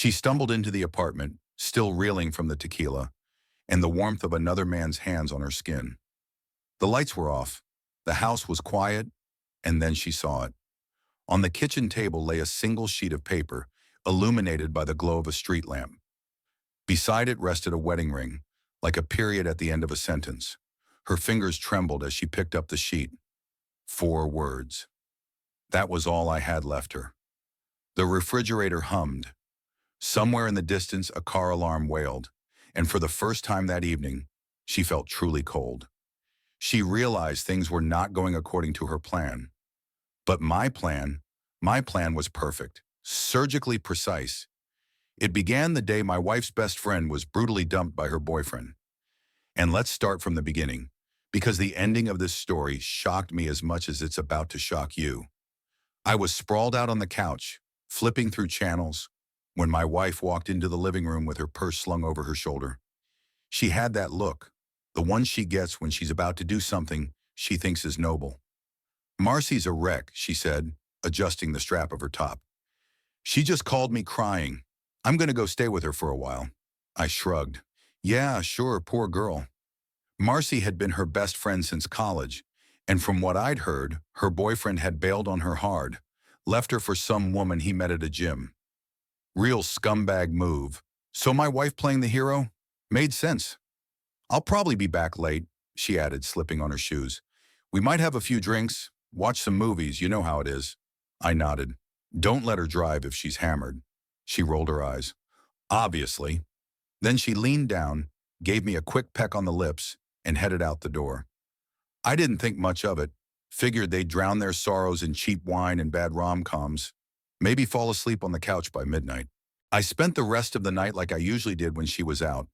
She stumbled into the apartment, still reeling from the tequila, and the warmth of another man's hands on her skin. The lights were off. The house was quiet, and then she saw it. On the kitchen table lay a single sheet of paper, illuminated by the glow of a street lamp. Beside it rested a wedding ring, like a period at the end of a sentence. Her fingers trembled as she picked up the sheet. 4 words. That was all I had left her. The refrigerator hummed. Somewhere in the distance, a car alarm wailed, and for the first time that evening, she felt truly cold. She realized things were not going according to her plan. But my plan was perfect, surgically precise. It began the day my wife's best friend was brutally dumped by her boyfriend. And let's start from the beginning, because the ending of this story shocked me as much as it's about to shock you. I was sprawled out on the couch, flipping through channels, when my wife walked into the living room with her purse slung over her shoulder. She had that look, the one she gets when she's about to do something she thinks is noble. "Marcy's a wreck," she said, adjusting the strap of her top. "She just called me crying. I'm going to go stay with her for a while." I shrugged. "Yeah, sure, poor girl." Marcy had been her best friend since college, and from what I'd heard, her boyfriend had bailed on her hard, left her for some woman he met at a gym. Real scumbag move. So my wife playing the hero? Made sense. "I'll probably be back late," she added, slipping on her shoes. "We might have a few drinks, watch some movies, you know how it is." I nodded. "Don't let her drive if she's hammered." She rolled her eyes. "Obviously." Then she leaned down, gave me a quick peck on the lips, and headed out the door. I didn't think much of it, figured they'd drown their sorrows in cheap wine and bad rom-coms, maybe fall asleep on the couch by midnight. I spent the rest of the night like I usually did when she was out.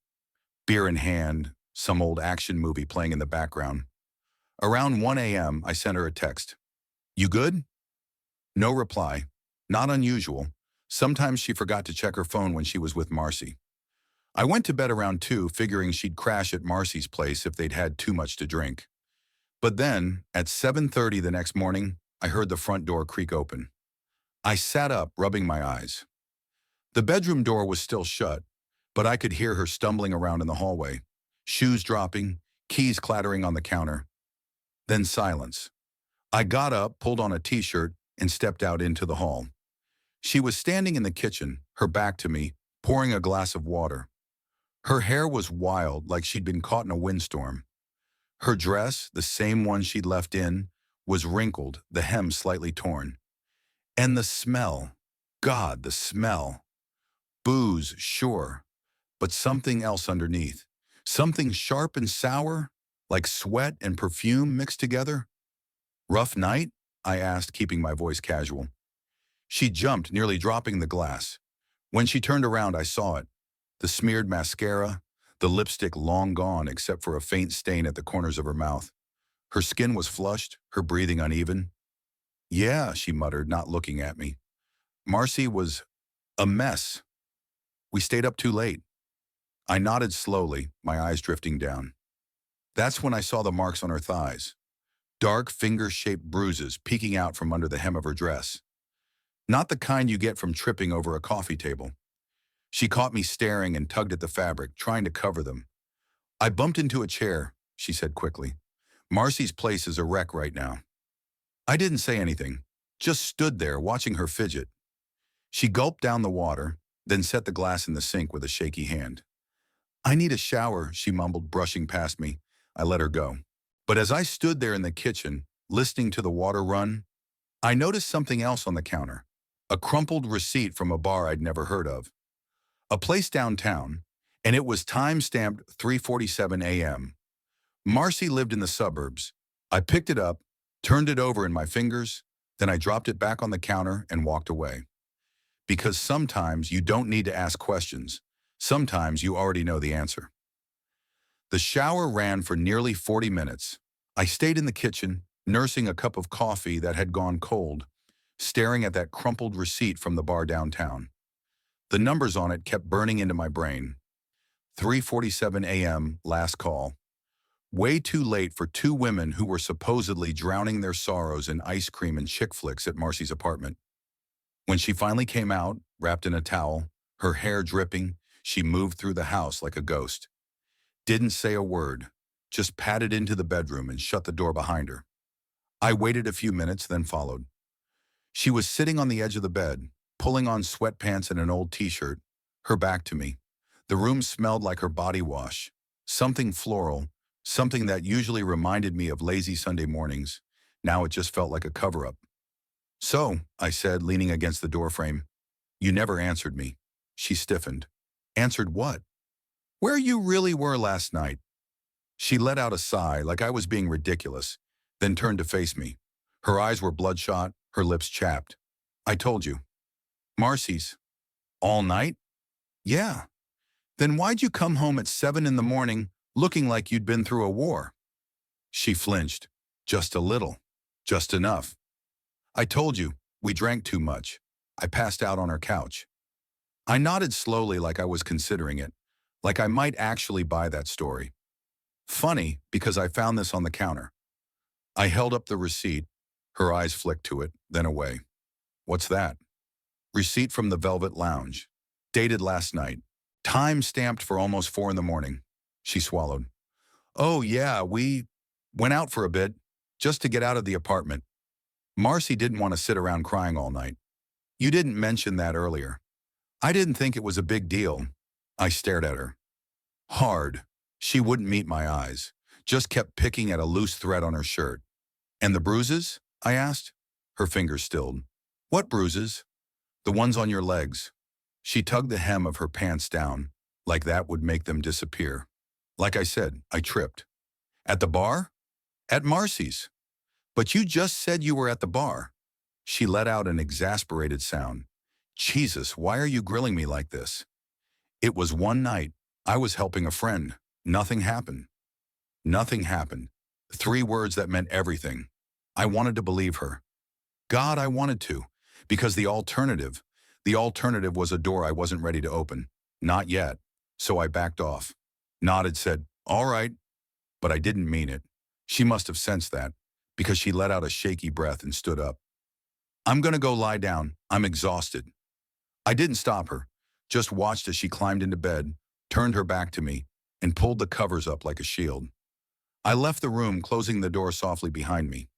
Beer in hand, some old action movie playing in the background. Around 1 a.m., I sent her a text. "You good?" No reply. Not unusual. Sometimes she forgot to check her phone when she was with Marcy. I went to bed around 2, figuring she'd crash at Marcy's place if they'd had too much to drink. But then, at 7:30 the next morning, I heard the front door creak open. I sat up, rubbing my eyes. The bedroom door was still shut, but I could hear her stumbling around in the hallway, shoes dropping, keys clattering on the counter. Then silence. I got up, pulled on a t-shirt, and stepped out into the hall. She was standing in the kitchen, her back to me, pouring a glass of water. Her hair was wild, like she'd been caught in a windstorm. Her dress, the same one she'd left in, was wrinkled, the hem slightly torn. And the smell. God, the smell. Booze, sure, but something else underneath. Something sharp and sour, like sweat and perfume mixed together. "Rough night?" I asked, keeping my voice casual. She jumped, nearly dropping the glass. When she turned around, I saw it. The smeared mascara, the lipstick long gone except for a faint stain at the corners of her mouth. Her skin was flushed, her breathing uneven. "Yeah," she muttered, not looking at me. "Marcy was a mess. We stayed up too late." I nodded slowly, my eyes drifting down. That's when I saw the marks on her thighs. Dark, finger-shaped bruises peeking out from under the hem of her dress. Not the kind you get from tripping over a coffee table. She caught me staring and tugged at the fabric, trying to cover them. "I bumped into a chair," she said quickly. "Marcy's place is a wreck right now." I didn't say anything, just stood there watching her fidget. She gulped down the water, then set the glass in the sink with a shaky hand. "I need a shower," she mumbled, brushing past me. I let her go. But as I stood there in the kitchen, listening to the water run, I noticed something else on the counter. A crumpled receipt from a bar I'd never heard of. A place downtown, and it was time-stamped 3:47 a.m. Marcy lived in the suburbs. I picked it up, turned it over in my fingers, then I dropped it back on the counter and walked away. Because sometimes you don't need to ask questions. Sometimes you already know the answer. The shower ran for nearly 40 minutes. I stayed in the kitchen, nursing a cup of coffee that had gone cold, staring at that crumpled receipt from the bar downtown. The numbers on it kept burning into my brain. 3:47 a.m., last call. Way too late for 2 women who were supposedly drowning their sorrows in ice cream and chick flicks at Marcy's apartment. When she finally came out, wrapped in a towel, Her hair dripping, she moved through the house like a ghost. Didn't say a word, just padded into the bedroom and shut the door behind her. I waited a few minutes, then followed. She was sitting on the edge of the bed, pulling on sweatpants and an old t-shirt, her back to me. The room smelled like her body wash, something floral, something that usually reminded me of lazy Sunday mornings. Now it just felt like a cover-up. "So," I said, leaning against the doorframe. "You never answered me." She stiffened. "Answered what?" "Where you really were last night." She let out a sigh like I was being ridiculous, then turned to face me. Her eyes were bloodshot, her lips chapped. "I told you." "Marcy's." "All night?" "Yeah." "Then why'd you come home at 7 in the morning looking like you'd been through a war?" She flinched. "Just a little. Just enough." "I told you, we drank too much." I passed out on her couch. I nodded slowly like I was considering it, like I might actually buy that story. Funny, because I found this on the counter. I held up the receipt. Her eyes flicked to it, then away. "What's that?" "Receipt from the Velvet Lounge. Dated last night. Time stamped for almost 4 in the morning." She swallowed. "Oh yeah, we went out for a bit, just to get out of the apartment. Marcy didn't want to sit around crying all night. You didn't mention that earlier." I didn't think it was a big deal. I stared at her. Hard. She wouldn't meet my eyes, just kept picking at a loose thread on her shirt. "And the bruises?" I asked. Her fingers stilled. "What bruises?" "The ones on your legs." She tugged the hem of her pants down, like that would make them disappear. "Like I said, I tripped." "At the bar?" "At Marcy's." "But you just said you were at the bar." She let out an exasperated sound. "Jesus, why are you grilling me like this?" "It was one night. I was helping a friend. Nothing happened." Nothing happened. 3 words that meant everything. I wanted to believe her. God, I wanted to. Because the alternative was a door I wasn't ready to open. Not yet. So I backed off. Nodded, said, "All right." But I didn't mean it. She must have sensed that, because she let out a shaky breath and stood up. "I'm gonna go lie down. I'm exhausted." I didn't stop her, just watched as she climbed into bed, turned her back to me, and pulled the covers up like a shield. I left the room, closing the door softly behind me.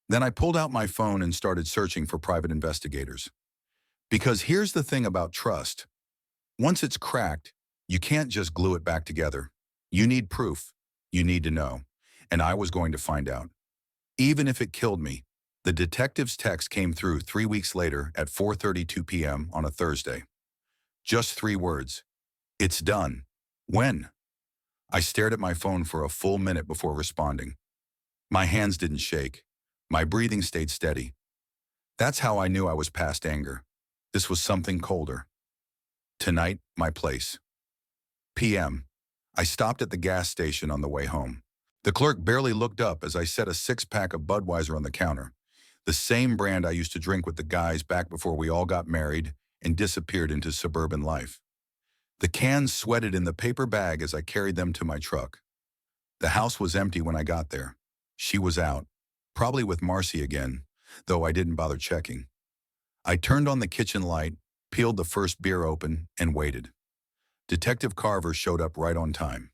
Then I pulled out my phone and started searching for private investigators. Because here's the thing about trust. Once it's cracked, you can't just glue it back together. You need proof. You need to know. And I was going to find out. Even if it killed me. The detective's text came through 3 weeks later at 4:32 p.m. on a Thursday. Just 3 words. "It's done." "When?" I stared at my phone for a full minute before responding. My hands didn't shake. My breathing stayed steady. That's how I knew I was past anger. This was something colder. "Tonight, my place." p.m. I stopped at the gas station on the way home. The clerk barely looked up as I set a 6-pack of Budweiser on the counter. The same brand I used to drink with the guys back before we all got married and disappeared into suburban life. The cans sweated in the paper bag as I carried them to my truck. The house was empty when I got there. She was out, probably with Marcy again, though I didn't bother checking. I turned on the kitchen light, peeled the first beer open, and waited. Detective Carver showed up right on time.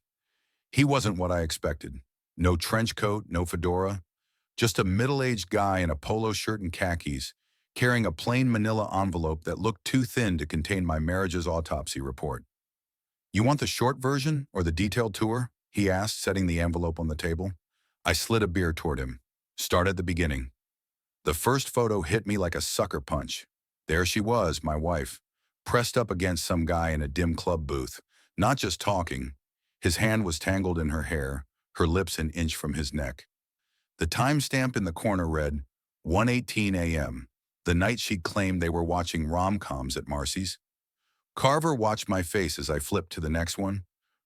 He wasn't what I expected. No trench coat, no fedora, just a middle-aged guy in a polo shirt and khakis, carrying a plain manila envelope that looked too thin to contain my marriage's autopsy report. "You want the short version or the detailed tour?" he asked, setting the envelope on the table. I slid a beer toward him. "Start at the beginning." The first photo hit me like a sucker punch. There she was, my wife, pressed up against some guy in a dim club booth, not just talking. His hand was tangled in her hair, her lips an inch from his neck. The timestamp in the corner read, 1:18 a.m., the night she'd claimed they were watching rom-coms at Marcy's. Carver watched my face as I flipped to the next one,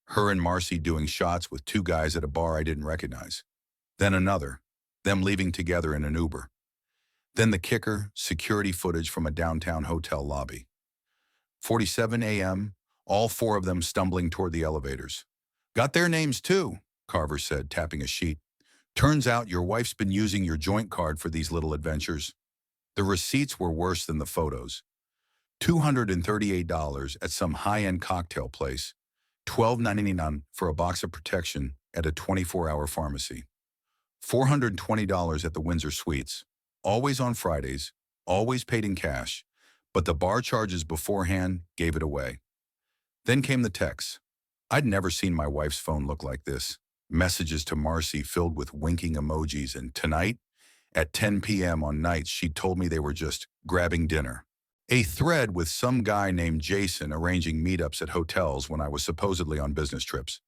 her and Marcy doing shots with 2 guys at a bar I didn't recognize. Then another, them leaving together in an Uber. Then the kicker, security footage from a downtown hotel lobby. 4:47 a.m., all 4 of them stumbling toward the elevators. "Got their names too," Carver said, tapping a sheet. "Turns out your wife's been using your joint card for these little adventures." The receipts were worse than the photos. $238 at some high-end cocktail place, $12.99 for a box of protection at a 24-hour pharmacy, $420 at the Windsor Suites, always on Fridays, always paid in cash, but the bar charges beforehand gave it away. Then came the texts. I'd never seen my wife's phone look like this. Messages to Marcy filled with winking emojis, and tonight, at 10 p.m. on nights, she told me they were just grabbing dinner. A thread with some guy named Jason arranging meetups at hotels when I was supposedly on business trips.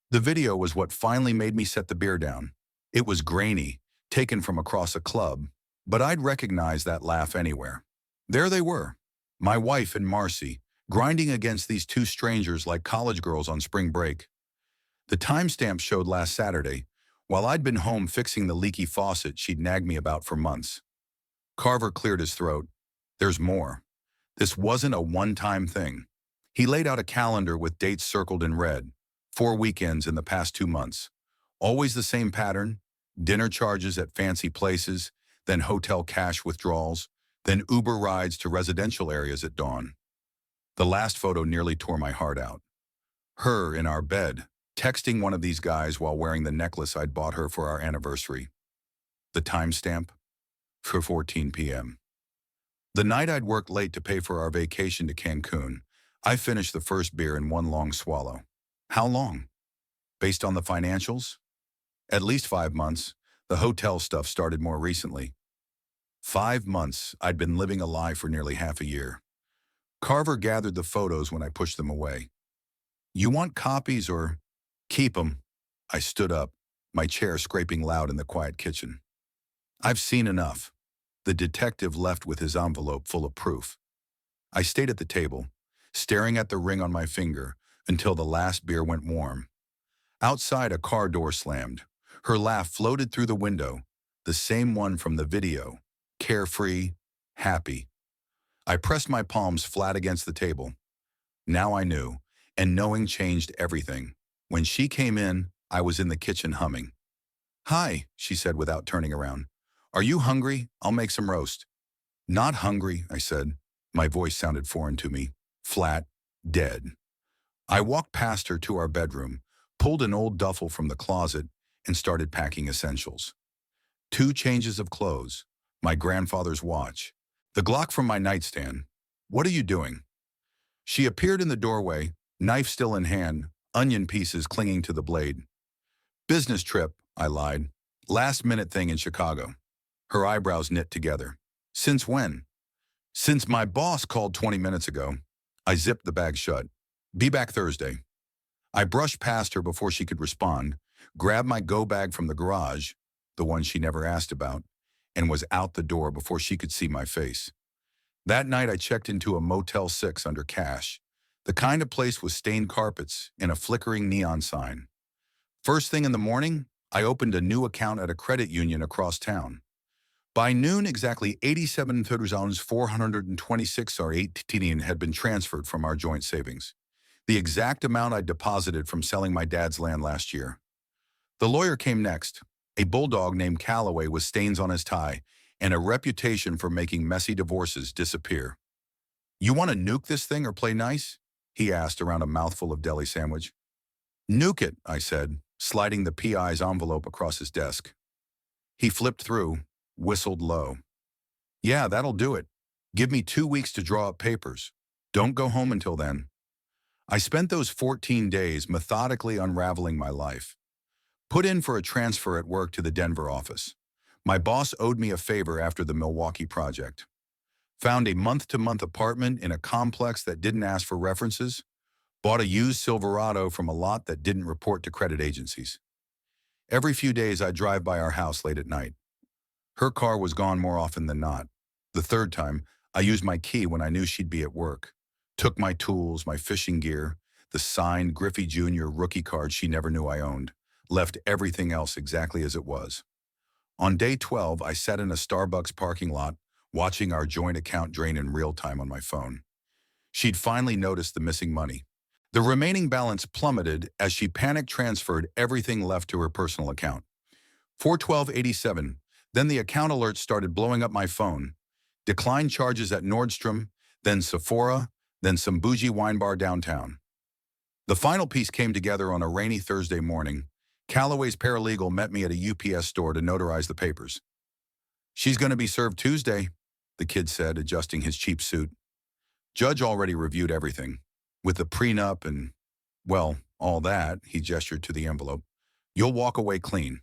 The video was what finally made me set the beer down. It was grainy, taken from across a club, but I'd recognize that laugh anywhere. There they were, my wife and Marcy, grinding against these two strangers like college girls on spring break. The timestamp showed last Saturday, while I'd been home fixing the leaky faucet she'd nagged me about for months. Carver cleared his throat. There's more. This wasn't a one-time thing. He laid out a calendar with dates circled in red, 4 weekends in the past 2 months. Always the same pattern, dinner charges at fancy places, then hotel cash withdrawals, then Uber rides to residential areas at dawn. The last photo nearly tore my heart out. Her in our bed, texting one of these guys while wearing the necklace I'd bought her for our anniversary. The timestamp? 4:14 p.m. The night I'd worked late to pay for our vacation to Cancun, I finished the first beer in one long swallow. How long? Based on the financials? At least 5 months. The hotel stuff started more recently. 5 months. I'd been living a lie for nearly half a year. Carver gathered the photos when I pushed them away. You want copies or keep 'em? I stood up, my chair scraping loud in the quiet kitchen. I've seen enough. The detective left with his envelope full of proof. I stayed at the table, staring at the ring on my finger until the last beer went warm. Outside, a car door slammed. Her laugh floated through the window, the same one from the video, carefree, happy. I pressed my palms flat against the table. Now I knew, and knowing changed everything. When she came in, I was in the kitchen humming. Hi, she said without turning around. Are you hungry? I'll make some roast. Not hungry, I said. My voice sounded foreign to me, flat, dead. I walked past her to our bedroom, pulled an old duffel from the closet, and started packing essentials. 2 changes of clothes, my grandfather's watch, the Glock from my nightstand. What are you doing? She appeared in the doorway, knife still in hand, onion pieces clinging to the blade. Business trip, I lied. Last-minute thing in Chicago. Her eyebrows knit together. Since when? Since my boss called 20 minutes ago. I zipped the bag shut. Be back Thursday. I brushed past her before she could respond, grabbed my go bag from the garage, the one she never asked about, and was out the door before she could see my face. That night I checked into a Motel 6 under cash, the kind of place with stained carpets and a flickering neon sign. First thing in the morning, I opened a new account at a credit union across town. By noon, exactly 87,426 had been transferred from our joint savings, the exact amount I deposited from selling my dad's land last year. The lawyer came next, a bulldog named Calloway with stains on his tie and a reputation for making messy divorces disappear. You want to nuke this thing or play nice? He asked around a mouthful of deli sandwich. Nuke it, I said, sliding the PI's envelope across his desk. He flipped through, whistled low. Yeah, that'll do it. Give me 2 weeks to draw up papers. Don't go home until then. I spent those 14 days methodically unraveling my life. Put in for a transfer at work to the Denver office. My boss owed me a favor after the Milwaukee project. Found a month-to-month apartment in a complex that didn't ask for references. Bought a used Silverado from a lot that didn't report to credit agencies. Every few days I'd drive by our house late at night. Her car was gone more often than not. The third time, I used my key when I knew she'd be at work. Took my tools, my fishing gear, the signed Griffey Jr. rookie card she never knew I owned. Left everything else exactly as it was. On day 12, I sat in a Starbucks parking lot, watching our joint account drain in real time on my phone. She'd finally noticed the missing money. The remaining balance plummeted as she panic transferred everything left to her personal account. 412.87. Then the account alerts started blowing up my phone. Decline charges at Nordstrom, then Sephora, then some bougie wine bar downtown. The final piece came together on a rainy Thursday morning. Calloway's paralegal met me at a UPS store to notarize the papers. "She's going to be served Tuesday," the kid said, adjusting his cheap suit. "Judge already reviewed everything. With the prenup and, well, all that," he gestured to the envelope. "You'll walk away clean."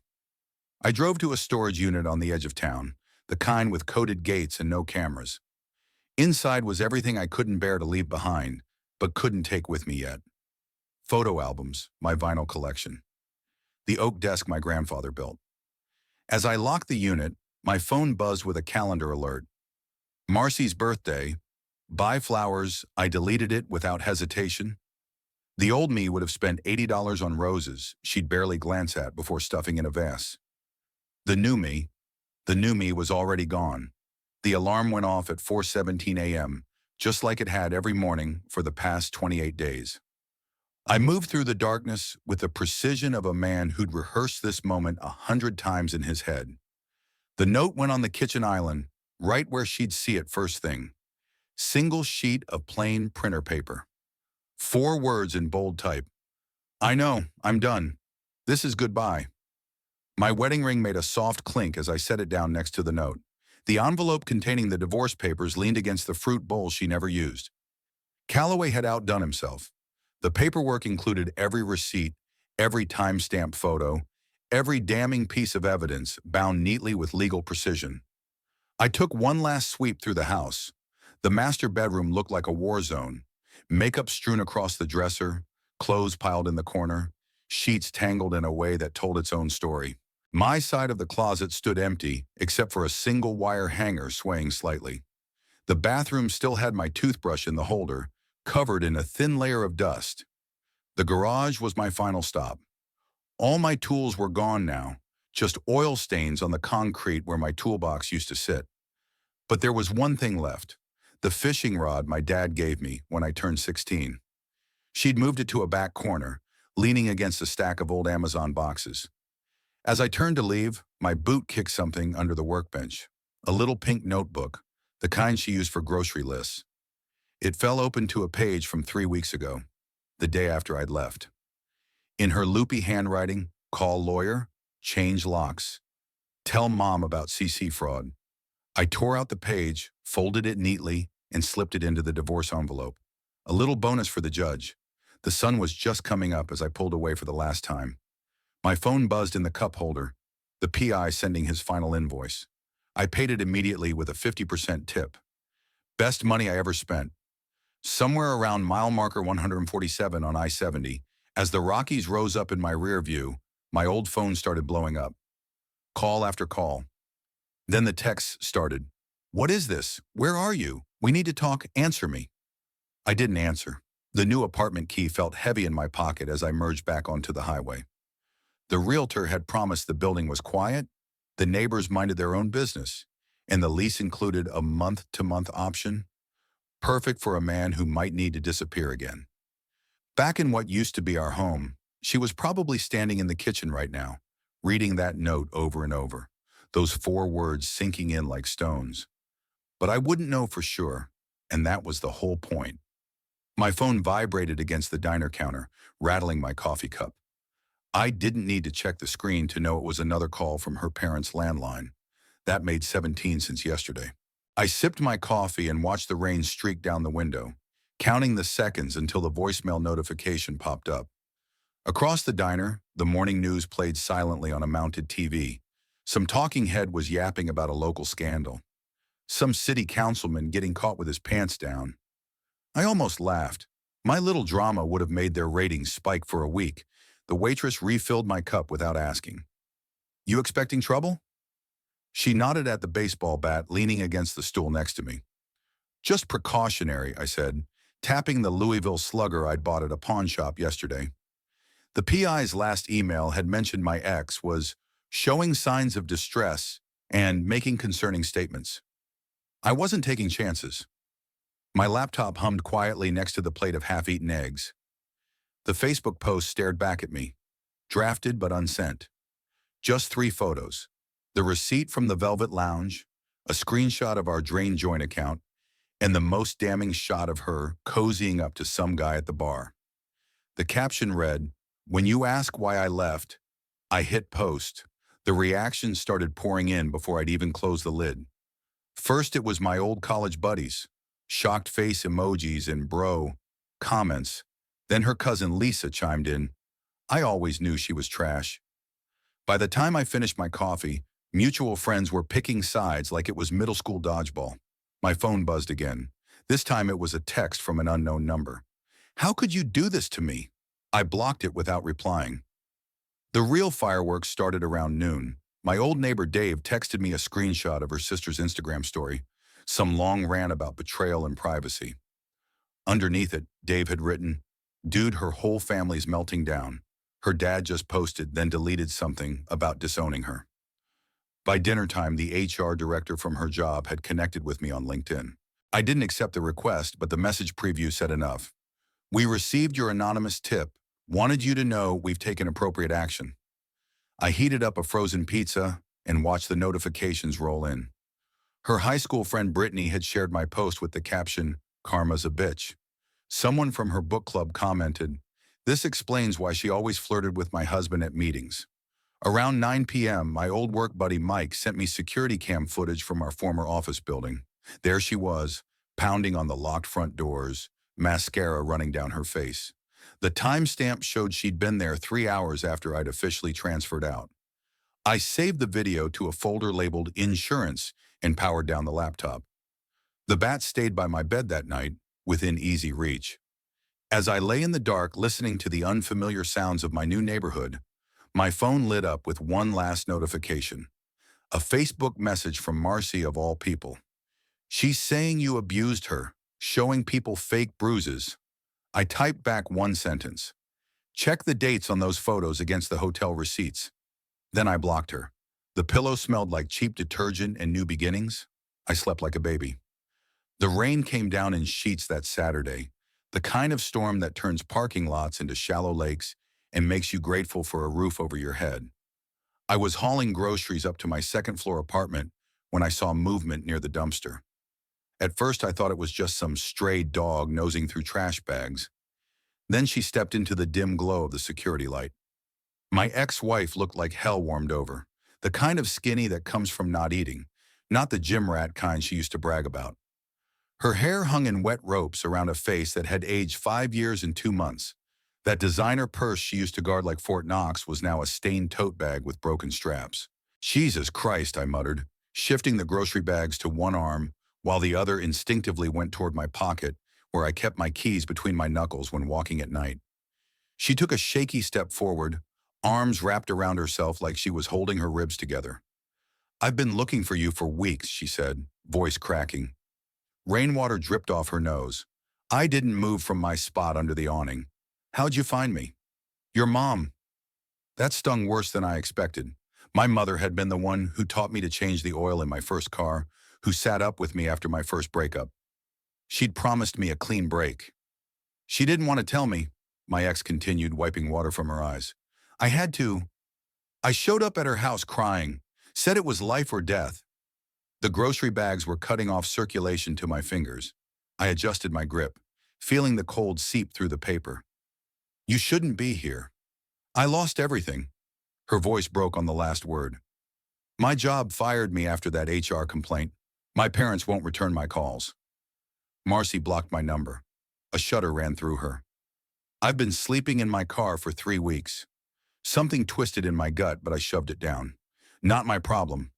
I drove to a storage unit on the edge of town, the kind with coated gates and no cameras. Inside was everything I couldn't bear to leave behind, but couldn't take with me yet. Photo albums, my vinyl collection. The oak desk my grandfather built. As I locked the unit, my phone buzzed with a calendar alert. Marcy's birthday. Buy flowers. I deleted it without hesitation. The old me would have spent $80 on roses she'd barely glance at before stuffing in a vase. The new me was already gone. The alarm went off at 4:17 a.m., just like it had every morning for the past 28 days. I moved through the darkness with the precision of a man who'd rehearsed this moment 100 times in his head. The note went on the kitchen island, right where she'd see it first thing. Single sheet of plain printer paper. 4 words in bold type. "I know, I'm done. This is goodbye." My wedding ring made a soft clink as I set it down next to the note. The envelope containing the divorce papers leaned against the fruit bowl she never used. Calloway had outdone himself. The paperwork included every receipt, every timestamp photo, every damning piece of evidence bound neatly with legal precision. I took one last sweep through the house. The master bedroom looked like a war zone. Makeup strewn across the dresser, clothes piled in the corner, sheets tangled in a way that told its own story. My side of the closet stood empty, except for a single wire hanger swaying slightly. The bathroom still had my toothbrush in the holder, covered in a thin layer of dust. The garage was my final stop. All my tools were gone now, just oil stains on the concrete where my toolbox used to sit. But there was one thing left, the fishing rod my dad gave me when I turned 16. She'd moved it to a back corner, leaning against a stack of old Amazon boxes. As I turned to leave, my boot kicked something under the workbench, a little pink notebook, the kind she used for grocery lists. It fell open to a page from 3 weeks ago, the day after I'd left. In her loopy handwriting, "Call lawyer, change locks. Tell mom about CC fraud." I tore out the page, folded it neatly, and slipped it into the divorce envelope. A little bonus for the judge. The sun was just coming up as I pulled away for the last time. My phone buzzed in the cup holder, the PI sending his final invoice. I paid it immediately with a 50% tip. Best money I ever spent. Somewhere around mile marker 147 on I-70, as the Rockies rose up in my rear view, my old phone started blowing up. Call after call. Then the texts started. "What is this? Where are you? We need to talk. Answer me." I didn't answer. The new apartment key felt heavy in my pocket as I merged back onto the highway. The realtor had promised the building was quiet, the neighbors minded their own business, and the lease included a month-to-month option. Perfect for a man who might need to disappear again. Back in what used to be our home, she was probably standing in the kitchen right now, reading that note over and over, those 4 words sinking in like stones. But I wouldn't know for sure, and that was the whole point. My phone vibrated against the diner counter, rattling my coffee cup. I didn't need to check the screen to know it was another call from her parents' landline. That made 17 since yesterday. I sipped my coffee and watched the rain streak down the window, counting the seconds until the voicemail notification popped up. Across the diner, the morning news played silently on a mounted TV. Some talking head was yapping about a local scandal. Some city councilman getting caught with his pants down. I almost laughed. My little drama would have made their ratings spike for a week. The waitress refilled my cup without asking. "You expecting trouble?" She nodded at the baseball bat leaning against the stool next to me. "Just precautionary," I said, tapping the Louisville Slugger I'd bought at a pawn shop yesterday. The PI's last email had mentioned my ex was showing signs of distress and making concerning statements. I wasn't taking chances. My laptop hummed quietly next to the plate of half-eaten eggs. The Facebook post stared back at me, drafted but unsent. Just 3 photos. The receipt from the Velvet Lounge, a screenshot of our drain joint account, and the most damning shot of her cozying up to some guy at the bar. The caption read, "When you ask why I left, I hit post." The reactions started pouring in before I'd even closed the lid. First, it was my old college buddies, shocked face emojis and bro comments. Then her cousin Lisa chimed in, "I always knew she was trash." By the time I finished my coffee, mutual friends were picking sides like it was middle school dodgeball. My phone buzzed again. This time it was a text from an unknown number. "How could you do this to me?" I blocked it without replying. The real fireworks started around noon. My old neighbor Dave texted me a screenshot of her sister's Instagram story, some long rant about betrayal and privacy. Underneath it, Dave had written, "Dude, her whole family's melting down. Her dad just posted, then deleted something about disowning her." By dinner time, the HR director from her job had connected with me on LinkedIn. I didn't accept the request, but the message preview said enough. "We received your anonymous tip. Wanted you to know we've taken appropriate action." I heated up a frozen pizza and watched the notifications roll in. Her high school friend Brittany had shared my post with the caption, "Karma's a bitch." Someone from her book club commented, "This explains why she always flirted with my husband at meetings." Around 9 p.m., my old work buddy Mike sent me security cam footage from our former office building. There she was, pounding on the locked front doors, mascara running down her face. The timestamp showed she'd been there 3 hours after I'd officially transferred out. I saved the video to a folder labeled Insurance and powered down the laptop. The bat stayed by my bed that night, within easy reach. As I lay in the dark listening to the unfamiliar sounds of my new neighborhood, my phone lit up with one last notification. A Facebook message from Marcy of all people. "She's saying you abused her, showing people fake bruises." I typed back one sentence. "Check the dates on those photos against the hotel receipts." Then I blocked her. The pillow smelled like cheap detergent and new beginnings. I slept like a baby. The rain came down in sheets that Saturday, the kind of storm that turns parking lots into shallow lakes and makes you grateful for a roof over your head. I was hauling groceries up to my second-floor apartment when I saw movement near the dumpster. At first, I thought it was just some stray dog nosing through trash bags. Then she stepped into the dim glow of the security light. My ex-wife looked like hell warmed over, the kind of skinny that comes from not eating, not the gym rat kind she used to brag about. Her hair hung in wet ropes around a face that had aged 5 years and 2 months. That designer purse she used to guard like Fort Knox was now a stained tote bag with broken straps. "Jesus Christ," I muttered, shifting the grocery bags to one arm while the other instinctively went toward my pocket, where I kept my keys between my knuckles when walking at night. She took a shaky step forward, arms wrapped around herself like she was holding her ribs together. "I've been looking for you for weeks," she said, voice cracking. Rainwater dripped off her nose. "I didn't move from my spot under the awning. How'd you find me?" "Your mom." That stung worse than I expected. My mother had been the one who taught me to change the oil in my first car, who sat up with me after my first breakup. She'd promised me a clean break. "She didn't want to tell me," my ex continued, wiping water from her eyes. "I had to. I showed up at her house crying, said it was life or death." The grocery bags were cutting off circulation to my fingers. I adjusted my grip, feeling the cold seep through the paper. "You shouldn't be here. I lost everything." Her voice broke on the last word. "My job fired me after that HR complaint. My parents won't return my calls." Marcy blocked my number. A shudder ran through her. "I've been sleeping in my car for 3 weeks. Something twisted in my gut, but I shoved it down. Not my problem."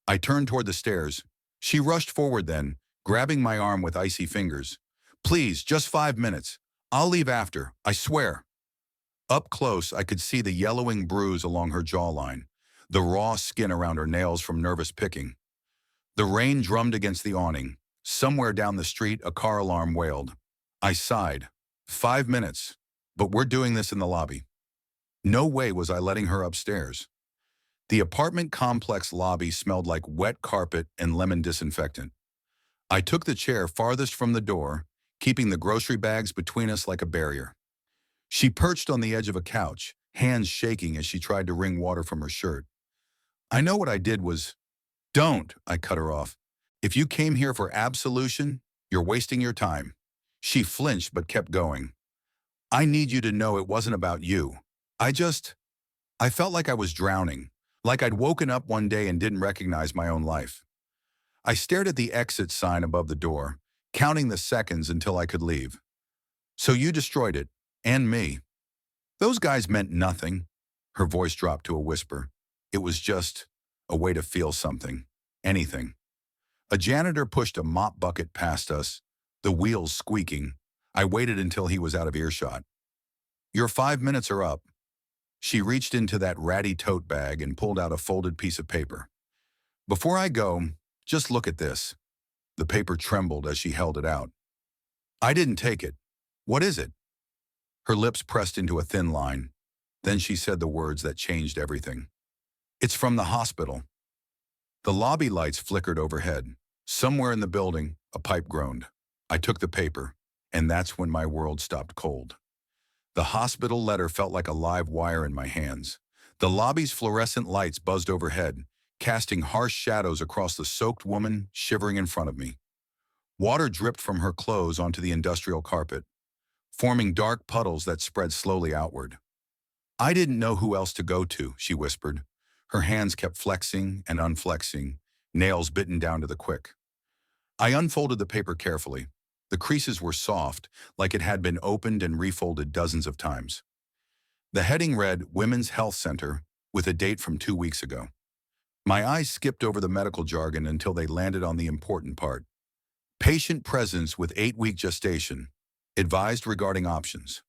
I turned toward the stairs. She rushed forward then, grabbing my arm with icy fingers. "Please, just 5 minutes. I'll leave after, I swear." Up close, I could see the yellowing bruise along her jawline, the raw skin around her nails from nervous picking. The rain drummed against the awning. Somewhere down the street, a car alarm wailed. I sighed. 5 minutes. But we're doing this in the lobby. No way was I letting her upstairs. The apartment complex lobby smelled like wet carpet and lemon disinfectant. I took the chair farthest from the door, keeping the grocery bags between us like a barrier. She perched on the edge of a couch, hands shaking as she tried to wring water from her shirt. I know what I did was... "Don't," I cut her off. "If you came here for absolution, You're wasting your time. She flinched but kept going. I need you to know it wasn't about you. I just, I felt like I was drowning, like I'd woken up one day and didn't recognize my own life. I stared at the exit sign above the door, counting the seconds until I could leave. So you destroyed it, and me. Those guys meant nothing. Her voice dropped to a whisper. It was just a way to feel something, anything. A janitor pushed a mop bucket past us, the wheels squeaking. I waited until he was out of earshot. Your 5 minutes are up. She reached into that ratty tote bag and pulled out a folded piece of paper. Before I go, just look at this. The paper trembled as she held it out. I didn't take it. What is it? Her lips pressed into a thin line. Then she said the words that changed everything. It's from the hospital. The lobby lights flickered overhead. Somewhere in the building, a pipe groaned. I took the paper, and that's when my world stopped cold. The hospital letter felt like a live wire in my hands. The lobby's fluorescent lights buzzed overhead, casting harsh shadows across the soaked woman shivering in front of me. Water dripped from her clothes onto the industrial carpet, forming dark puddles that spread slowly outward. I didn't know who else to go to, she whispered. Her hands kept flexing and unflexing, nails bitten down to the quick. I unfolded the paper carefully. The creases were soft, like it had been opened and refolded dozens of times. The heading read Women's Health Center, with a date from 2 weeks ago. My eyes skipped over the medical jargon until they landed on the important part. Patient presence with 8-week gestation. Advised regarding options.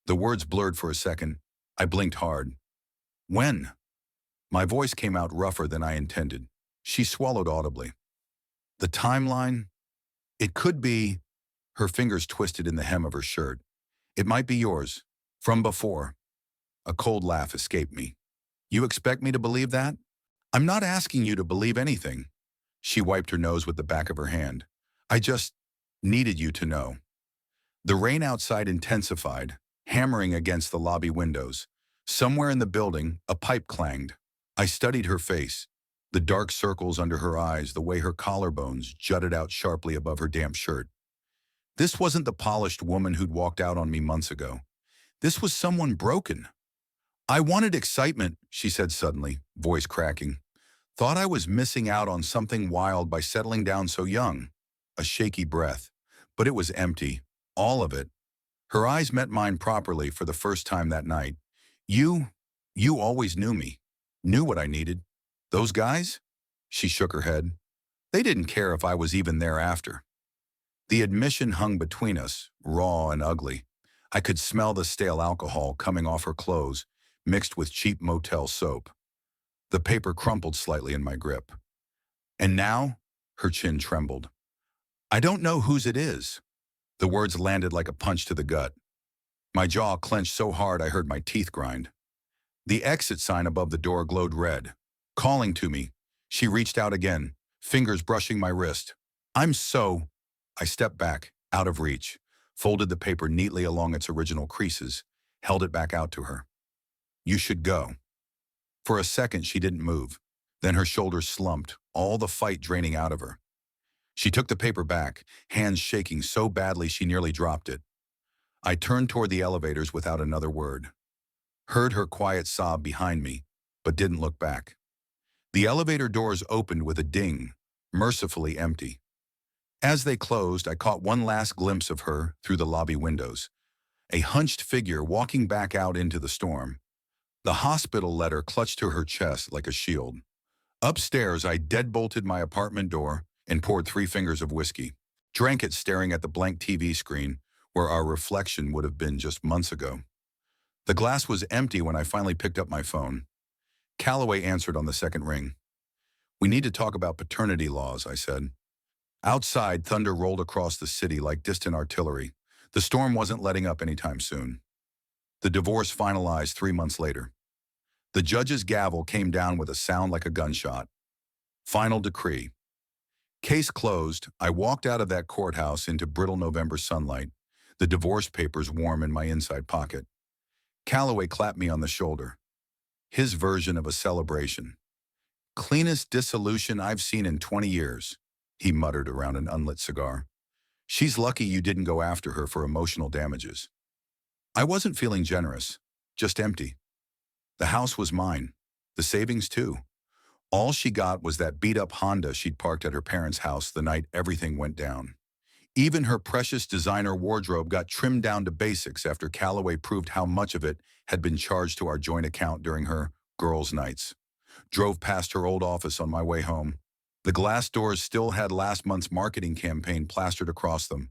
The words blurred for a second. I blinked hard. When? My voice came out rougher than I intended. She swallowed audibly. The timeline? It could be. Her fingers twisted in the hem of her shirt. It might be yours. From before. A cold laugh escaped me. You expect me to believe that? I'm not asking you to believe anything. She wiped her nose with the back of her hand. I just needed you to know. The rain outside intensified, hammering against the lobby windows. Somewhere in the building, a pipe clanged. I studied her face, the dark circles under her eyes, the way her collarbones jutted out sharply above her damp shirt. This wasn't the polished woman who'd walked out on me months ago. This was someone broken. I wanted excitement, she said suddenly, voice cracking. Thought I was missing out on something wild by settling down so young. A shaky breath. But it was empty. All of it. Her eyes met mine properly for the first time that night. You always knew me. Knew what I needed. Those guys? She shook her head. They didn't care if I was even there after. The admission hung between us, raw and ugly. I could smell the stale alcohol coming off her clothes, mixed with cheap motel soap. The paper crumpled slightly in my grip. And now, her chin trembled. I don't know whose it is. The words landed like a punch to the gut. My jaw clenched so hard I heard my teeth grind. The exit sign above the door glowed red. Calling to me. She reached out again, fingers brushing my wrist. I stepped back, out of reach, folded the paper neatly along its original creases, held it back out to her. You should go. For a second, she didn't move. Then her shoulders slumped, all the fight draining out of her. She took the paper back, hands shaking so badly she nearly dropped it. I turned toward the elevators without another word. Heard her quiet sob behind me, but didn't look back. The elevator doors opened with a ding, mercifully empty. As they closed, I caught one last glimpse of her through the lobby windows, a hunched figure walking back out into the storm. The hospital letter clutched to her chest like a shield. Upstairs, I deadbolted my apartment door and poured 3 fingers of whiskey, drank it staring at the blank TV screen where our reflection would have been just months ago. The glass was empty when I finally picked up my phone. Calloway answered on the second ring. We need to talk about paternity laws, I said. Outside, thunder rolled across the city like distant artillery. The storm wasn't letting up anytime soon. The divorce finalized 3 months later. The judge's gavel came down with a sound like a gunshot. Final decree. Case closed. I walked out of that courthouse into brittle November sunlight, the divorce papers warm in my inside pocket. Calloway clapped me on the shoulder. His version of a celebration. Cleanest dissolution I've seen in 20 years, he muttered around an unlit cigar. She's lucky you didn't go after her for emotional damages. I wasn't feeling generous, just empty. The house was mine. The savings too. All she got was that beat-up Honda she'd parked at her parents' house the night everything went down. Even her precious designer wardrobe got trimmed down to basics after Callaway proved how much of it had been charged to our joint account during her girls' nights. Drove past her old office on my way home. The glass doors still had last month's marketing campaign plastered across them.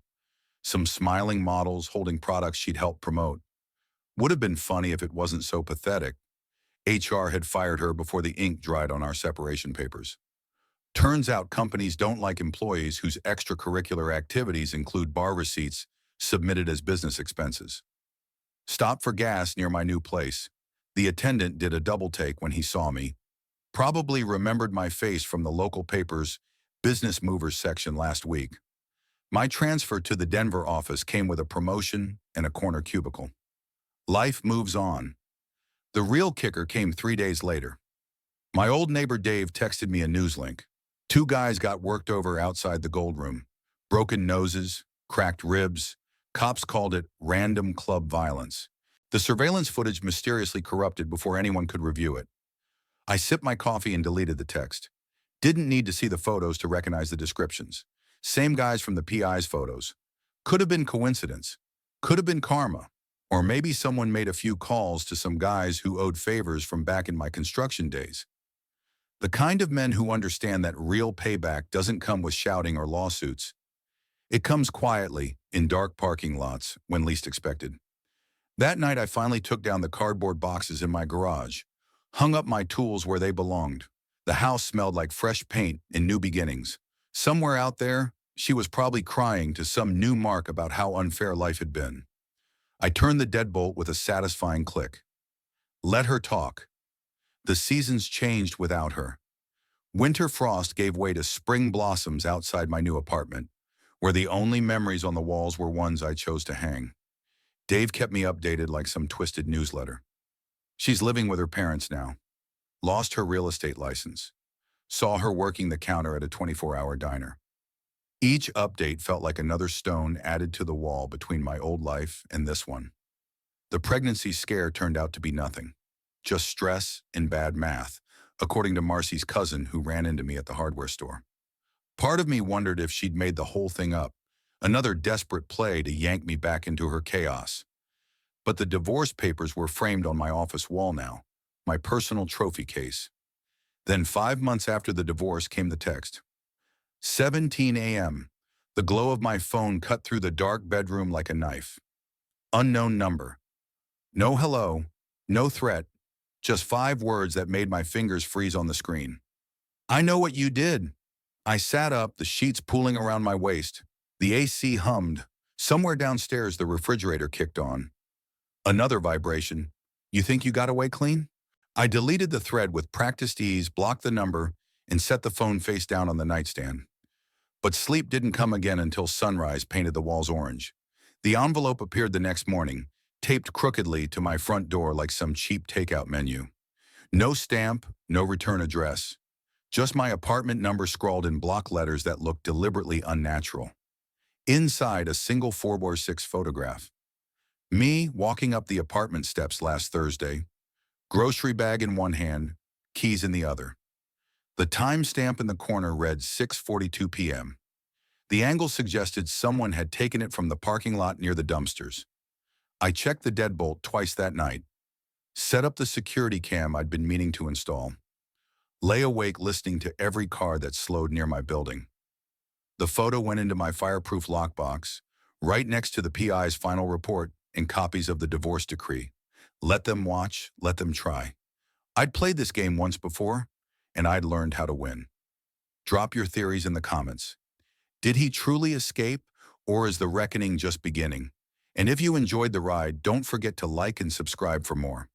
Some smiling models holding products she'd helped promote. Would have been funny if it wasn't so pathetic. HR had fired her before the ink dried on our separation papers. Turns out companies don't like employees whose extracurricular activities include bar receipts submitted as business expenses. Stopped for gas near my new place. The attendant did a double take when he saw me. Probably remembered my face from the local paper's business movers section last week. My transfer to the Denver office came with a promotion and a corner cubicle. Life moves on. The real kicker came 3 days later. My old neighbor Dave texted me a news link. 2 guys got worked over outside the gold room. Broken noses, cracked ribs. Cops called it random club violence. The surveillance footage mysteriously corrupted before anyone could review it. I sipped my coffee and deleted the text. Didn't need to see the photos to recognize the descriptions. Same guys from the PI's photos. Could have been coincidence. Could have been karma. Or maybe someone made a few calls to some guys who owed favors from back in my construction days. The kind of men who understand that real payback doesn't come with shouting or lawsuits. It comes quietly, in dark parking lots, when least expected. That night I finally took down the cardboard boxes in my garage, hung up my tools where they belonged. The house smelled like fresh paint and new beginnings. Somewhere out there, she was probably crying to some new mark about how unfair life had been. I turned the deadbolt with a satisfying click. Let her talk. The seasons changed without her. Winter frost gave way to spring blossoms outside my new apartment, where the only memories on the walls were ones I chose to hang. Dave kept me updated like some twisted newsletter. She's living with her parents now. Lost her real estate license. Saw her working the counter at a 24-hour diner. Each update felt like another stone added to the wall between my old life and this one. The pregnancy scare turned out to be nothing. Just stress and bad math, according to Marcy's cousin who ran into me at the hardware store. Part of me wondered if she'd made the whole thing up, another desperate play to yank me back into her chaos. But the divorce papers were framed on my office wall now, my personal trophy case. Then 5 months after the divorce came the text. 7:10 a.m. The glow of my phone cut through the dark bedroom like a knife. Unknown number. No hello, no threat, just 5 words that made my fingers freeze on the screen. I know what you did. I sat up, the sheets pooling around my waist. The AC hummed. Somewhere downstairs, the refrigerator kicked on. Another vibration. You think you got away clean? I deleted the thread with practiced ease, blocked the number, and set the phone face down on the nightstand. But sleep didn't come again until sunrise painted the walls orange. The envelope appeared the next morning, taped crookedly to my front door like some cheap takeout menu. No stamp, no return address. Just my apartment number scrawled in block letters that looked deliberately unnatural. Inside, a single 4x6 photograph. Me walking up the apartment steps last Thursday, grocery bag in one hand, keys in the other. The timestamp in the corner read 6:42 p.m. The angle suggested someone had taken it from the parking lot near the dumpsters. I checked the deadbolt twice that night. Set up the security cam I'd been meaning to install. Lay awake listening to every car that slowed near my building. The photo went into my fireproof lockbox, right next to the PI's final report and copies of the divorce decree. Let them watch, let them try. I'd played this game once before, and I'd learned how to win. Drop your theories in the comments. Did he truly escape, or is the reckoning just beginning? And if you enjoyed the ride, don't forget to like and subscribe for more.